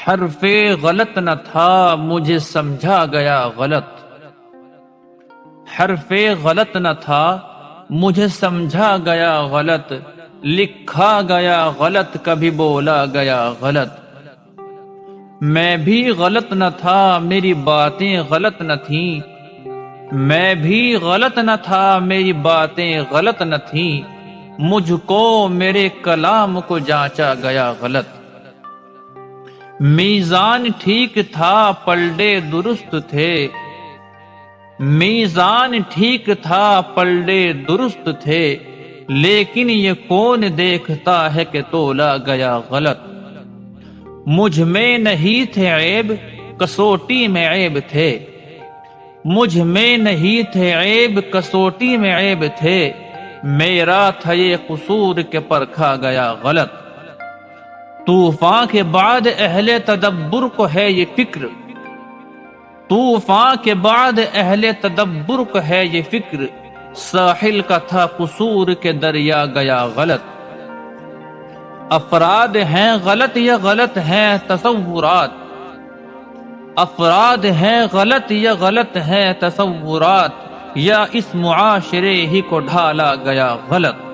حرف غلط نہ تھا مجھے سمجھا گیا غلط، حرف غلط نہ تھا مجھے سمجھا گیا غلط، لکھا گیا غلط کبھی بولا گیا غلط۔ میں بھی غلط نہ تھا میری باتیں غلط نہ تھیں، میں بھی غلط نہ تھا میری باتیں غلط نہ تھیں، مجھ کو میرے کلام کو جانچا گیا غلط۔ میزان ٹھیک تھا پلڑے درست تھے، میزان ٹھیک تھا پلڑے درست تھے، لیکن یہ کون دیکھتا ہے کہ تولا گیا غلط۔ مجھ میں نہیں تھے عیب کسوٹی میں عیب تھے، مجھ میں نہیں تھے عیب کسوٹی میں عیب تھے، میرا تھا یہ قصور کہ پرکھا گیا غلط۔ طوفان کے بعد اہل تدبر کو ہے یہ فکر، طوفان کے بعد اہل تدبر کو ہے یہ فکر، ساحل کا تھا قصور کہ دریا گیا غلط۔ افراد ہیں غلط یا غلط ہیں تصورات، افراد ہیں غلط یا غلط ہیں تصورات، یا اس معاشرے ہی کو ڈھالا گیا غلط۔